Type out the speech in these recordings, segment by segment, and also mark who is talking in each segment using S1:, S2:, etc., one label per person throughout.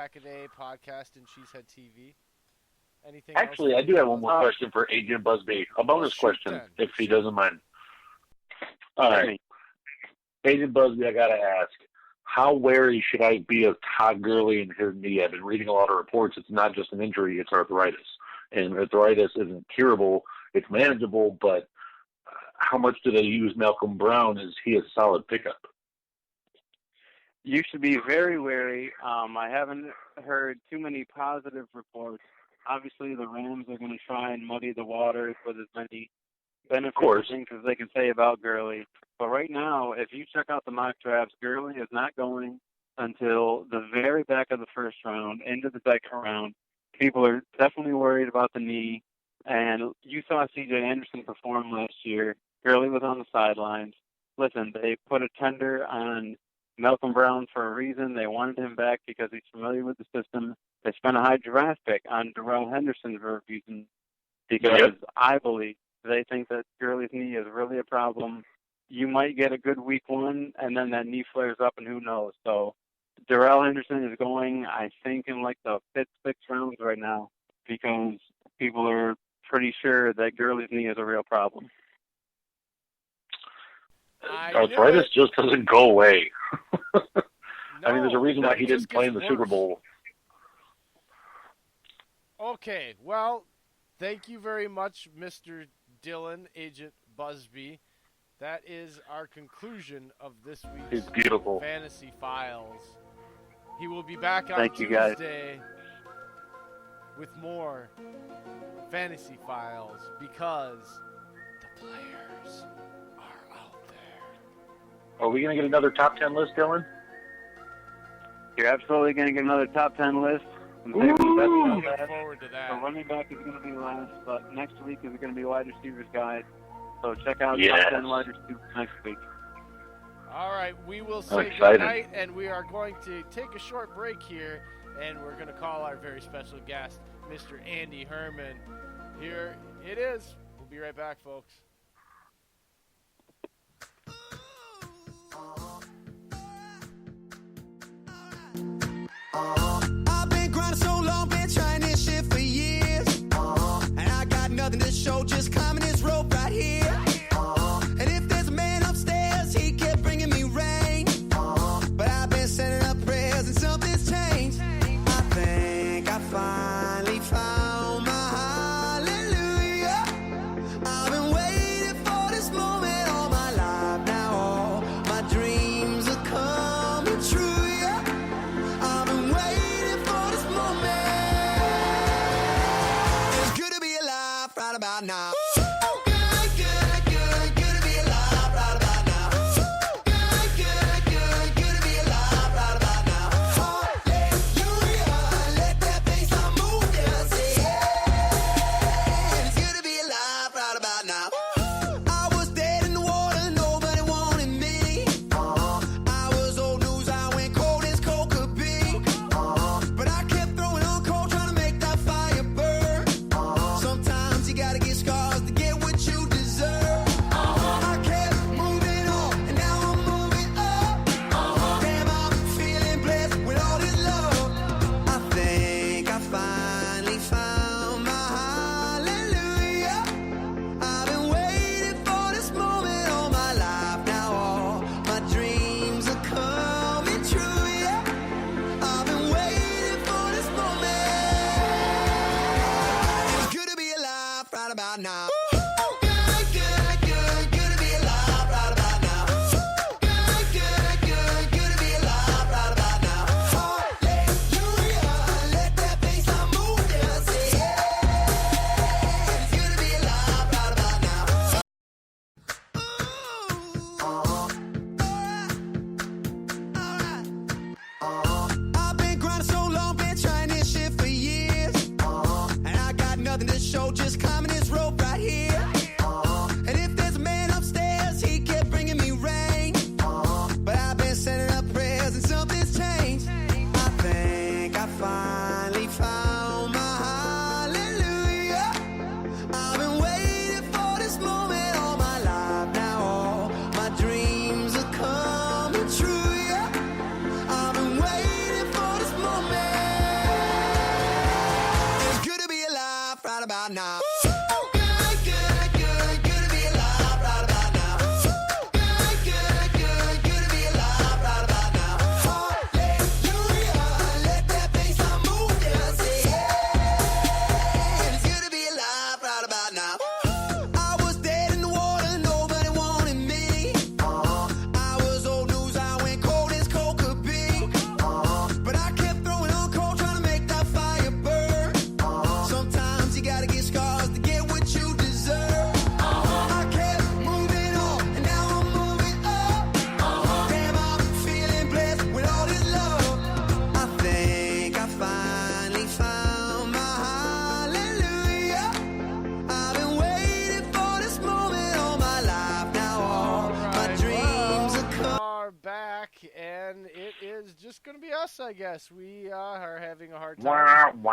S1: Packaday podcast and Cheesehead TV. Anything
S2: Actually,
S1: else?
S2: I do have one more question for Agent Busby. A bonus question,
S1: then.
S2: if he doesn't mind. All right. Agent Busby, I got to ask, how wary should I be of Todd Gurley and his knee? I've been reading a lot of reports. It's not just an injury, it's arthritis. And arthritis isn't curable. It's manageable, but how much do they use Malcolm Brown? Is he a solid pickup?
S3: You should be very wary. I haven't heard too many positive reports. Obviously, the Rams are going to try and muddy the waters with as many beneficial things as they can say about Gurley. But right now, if you check out the mock drafts, Gurley is not going until the very back of the first round, into the second round. People are definitely worried about the knee. And you saw C.J. Anderson perform last year. Gurley was on the sidelines. Listen, they put a tender on Malcolm Brown for a reason. They wanted him back because he's familiar with the system. They spent a high draft pick on Darrell Henderson for a reason because I believe they think that Gurley's knee is really a problem. You might get a good week one, and then that knee flares up, and who knows. So Darrell Henderson is going, I think, in like the fifth, sixth rounds right now because people are pretty sure that Gurley's knee is a real problem.
S2: Arthritis just doesn't go away.
S1: No,
S2: I mean, there's a reason why he didn't play in the Super Bowl.
S1: Okay, well, thank you very much, Mr. Dylan, Agent Busby. That is our conclusion of this week's Fantasy Files. He will be back on Tuesday with more Fantasy Files because the players are out there.
S2: Are we going to get another top 10 list, Dylan?
S3: You're absolutely going to get another top 10 list.
S1: Looking forward to that.
S3: The running back is going to be last, but next week is going to be wide receivers guide. So check out top 10 wide receivers next week.
S1: All right, we will say goodnight, and we are going to take a short break here, and we're going to call our very special guest, Mr. Andy Herman. Here it is. We'll be right back, folks.
S4: I've been grinding so long, been trying this shit for years. And I got nothing to show, just climbing this rope right here. And if there's a man upstairs, he kept bringing me rain. But I've been sending up prayers and something's changed. I think I finally found my hallelujah. I've been waiting for this moment all my life. Now all my dreams are coming true, yeah. I've been waiting.
S1: us, I guess. We are having a hard time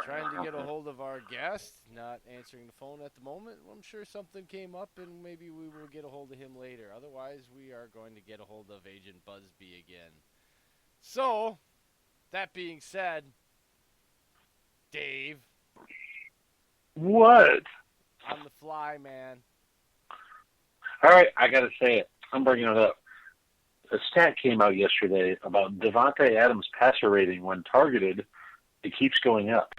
S1: trying to get a hold of our guest, not answering the phone at the moment. I'm sure something came up, and maybe we will get a hold of him later. Otherwise, we are going to get a hold of Agent Busby again. So, that being said, Dave.
S2: What?
S1: On the fly, man.
S2: All right, I got to say it. I'm bringing it up. A stat came out yesterday about Devontae Adams' passer rating when targeted. It keeps going up.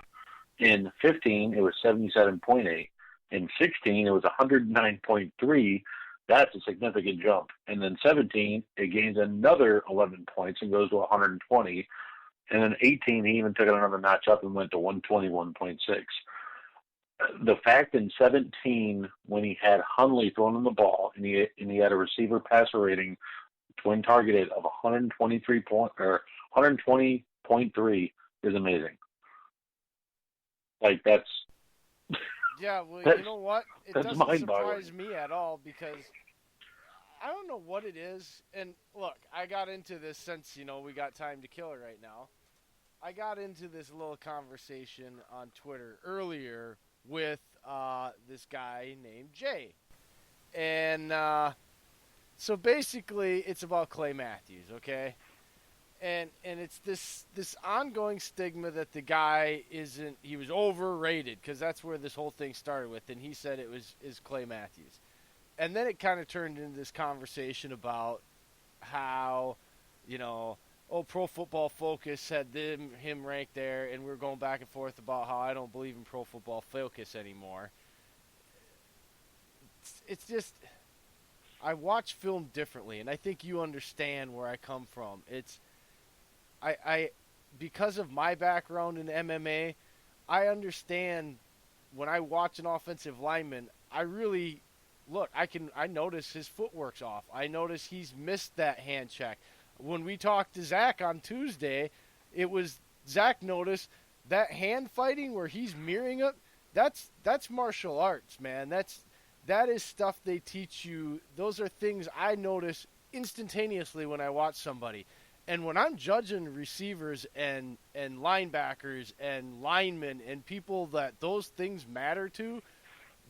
S2: In 15, it was 77.8. In 16, it was 109.3. That's a significant jump. And then 17, it gains another 11 points and goes to 120. And then 18, he even took it another notch up and went to 121.6. The fact in 17, when he had Hundley throwing him the ball and he had a receiver passer rating when targeted of 120.3 is amazing. Like that's
S1: yeah. Well,
S2: that's,
S1: you know what? It doesn't surprise me at all because I don't know what it is. And look, I got into this since we got time to kill it right now. I got into this little conversation on Twitter earlier with this guy named Jay. And so basically it's about Clay Matthews, okay? And it's this ongoing stigma that the guy he was overrated because that's where this whole thing started with, and he said is Clay Matthews. And then it kind of turned into this conversation about how, Pro Football Focus had him ranked there, and we were going back and forth about how I don't believe in Pro Football Focus anymore. It's just, I watch film differently, and I think you understand where I come from. I because of my background in MMA, I understand when I watch an offensive lineman, I really I notice his footwork's off. I notice he's missed that hand check. When we talked to Zach on Tuesday, it was Zach noticed that hand fighting where he's mirroring it. That's martial arts, man. That is stuff they teach you. Those are things I notice instantaneously when I watch somebody. And when I'm judging receivers and linebackers and linemen and people that those things matter to,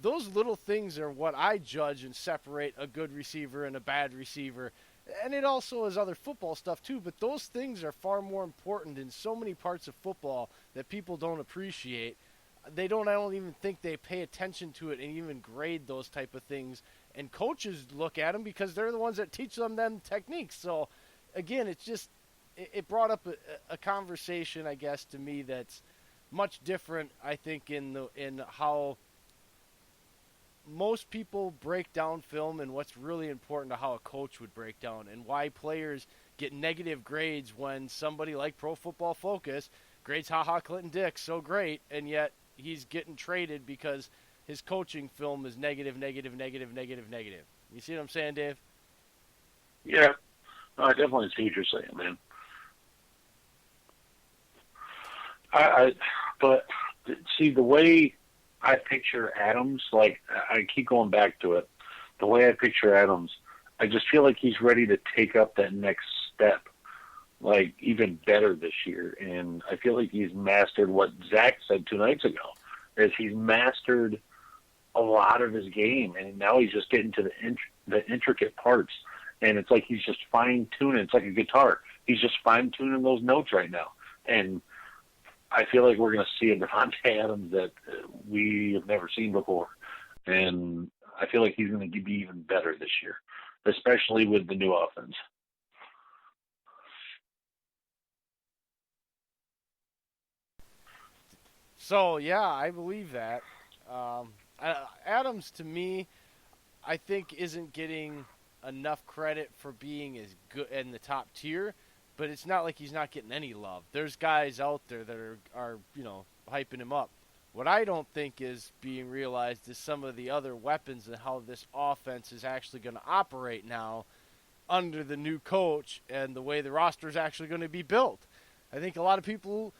S1: those little things are what I judge and separate a good receiver and a bad receiver. And it also is other football stuff too, but those things are far more important in so many parts of football that people don't appreciate. I don't even think they pay attention to it and even grade those type of things. And coaches look at them because they're the ones that teach them techniques. So, again, it brought up a conversation, I guess, to me that's much different, I think, in how most people break down film and what's really important to how a coach would break down and why players get negative grades when somebody like Pro Football Focus grades Clinton Dix so great, and yet he's getting traded because his coaching film is negative. You see what I'm saying, Dave?
S2: Yeah. I definitely see what you're saying, man. But see, the way I picture Adams, like I keep going back to it, the way I picture Adams, I just feel like he's ready to take up that next step, like even better this year. And I feel like he's mastered what Zach said 2 nights ago, is he's mastered a lot of his game, and now he's just getting to the intricate parts. And it's like he's just fine-tuning. It's like a guitar. He's just fine-tuning those notes right now. And I feel like we're going to see a Devontae Adams that we have never seen before. And I feel like he's going to be even better this year, especially with the new offense.
S1: So, yeah, I believe that. Adams, to me, I think isn't getting enough credit for being as good in the top tier, but it's not like he's not getting any love. There's guys out there that are hyping him up. What I don't think is being realized is some of the other weapons and how this offense is actually going to operate now under the new coach and the way the roster is actually going to be built. I think a lot of people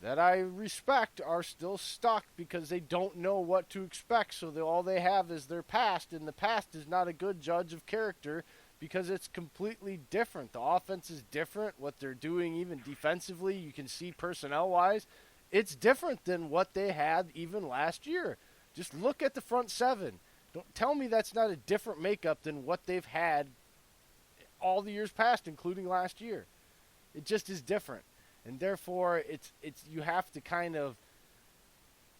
S1: that I respect are still stuck because they don't know what to expect, so all they have is their past, and the past is not a good judge of character because it's completely different. The offense is different. What they're doing even defensively, you can see personnel-wise, it's different than what they had even last year. Just look at the front seven. Don't tell me that's not a different makeup than what they've had all the years past, including last year. It just is different. And therefore, it's you have to kind of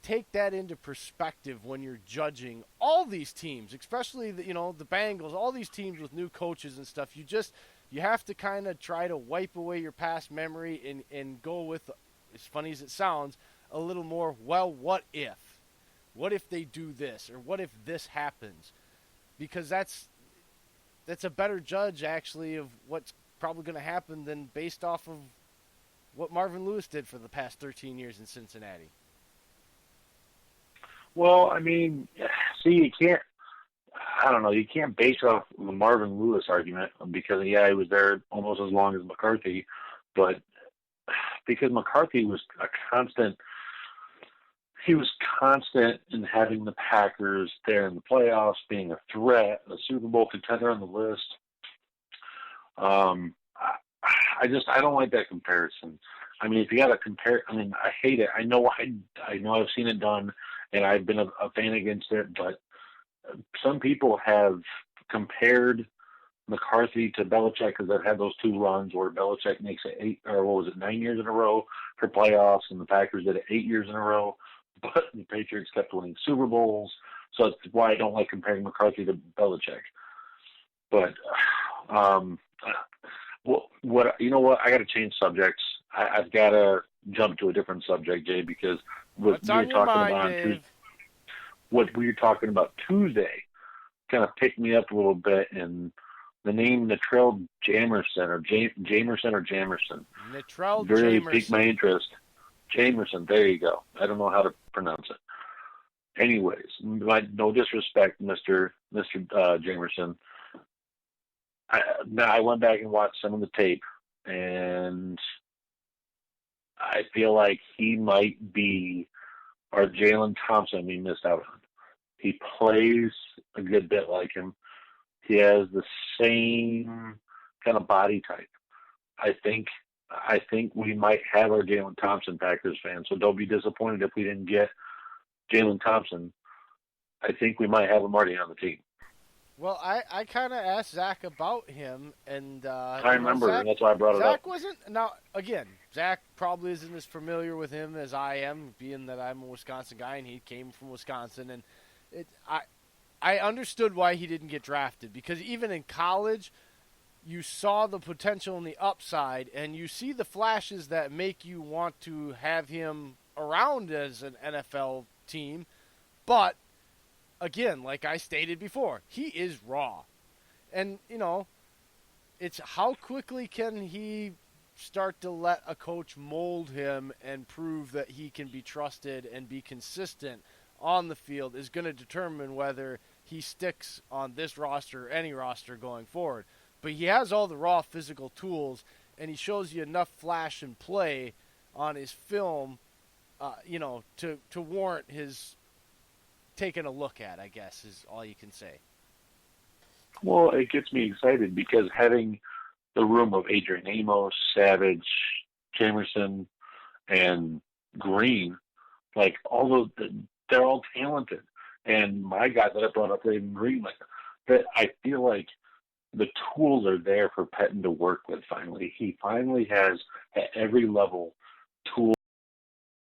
S1: take that into perspective when you're judging all these teams, especially the Bengals, all these teams with new coaches and stuff. You have to kind of try to wipe away your past memory and go with, as funny as it sounds, a little more, well, what if? What if they do this? Or what if this happens? Because that's a better judge, actually, of what's probably going to happen than based off of what Marvin Lewis did for the past 13 years in Cincinnati.
S2: Well, I mean, see, you can't base off the Marvin Lewis argument because, yeah, he was there almost as long as McCarthy, but because McCarthy was constant in having the Packers there in the playoffs, being a threat, a Super Bowl contender on the list. I don't like that comparison. I mean, if you got to compare, I mean, I hate it. I know I've seen it done, and I've been a fan against it, but some people have compared McCarthy to Belichick because they've had those two runs where Belichick makes it 9 years in a row for playoffs, and the Packers did it 8 years in a row, but the Patriots kept winning Super Bowls. So that's why I don't like comparing McCarthy to Belichick. But you know what? I got to change subjects. I've got to jump to a different subject, Jay, because what we were talking about Tuesday kind of picked me up a little bit, and the name Natrell Jamerson or Jamerson really piqued my interest. Jamerson, there you go. I don't know how to pronounce it. Anyways, no disrespect, Mr. Jamerson. I went back and watched some of the tape, and I feel like he might be our Jalen Thompson we missed out on. He plays a good bit like him. He has the same kind of body type. I think we might have our Jalen Thompson, Packers fans, so don't be disappointed if we didn't get Jalen Thompson. I think we might have him already on the team.
S1: Well, I kind of asked Zach about him, and
S2: I remember, and that's why I brought it up.
S1: Zach wasn't. Now, again, Zach probably isn't as familiar with him as I am, being that I'm a Wisconsin guy, and he came from Wisconsin. And I understood why he didn't get drafted, because even in college, you saw the potential and the upside, and you see the flashes that make you want to have him around as an NFL team, but again, like I stated before, he is raw. And, it's how quickly can he start to let a coach mold him and prove that he can be trusted and be consistent on the field is going to determine whether he sticks on this roster or any roster going forward. But he has all the raw physical tools, and he shows you enough flash and play on his film, to warrant his taking a look at, I guess, is all you can say.
S2: Well, it gets me excited because having the room of Adrian Amos, Savage, Jamerson, and Green, like all those, they're all talented. And my guy that I brought up, Raven Green, like that, I feel like the tools are there for Pettine to work with. Finally, he finally has at every level tools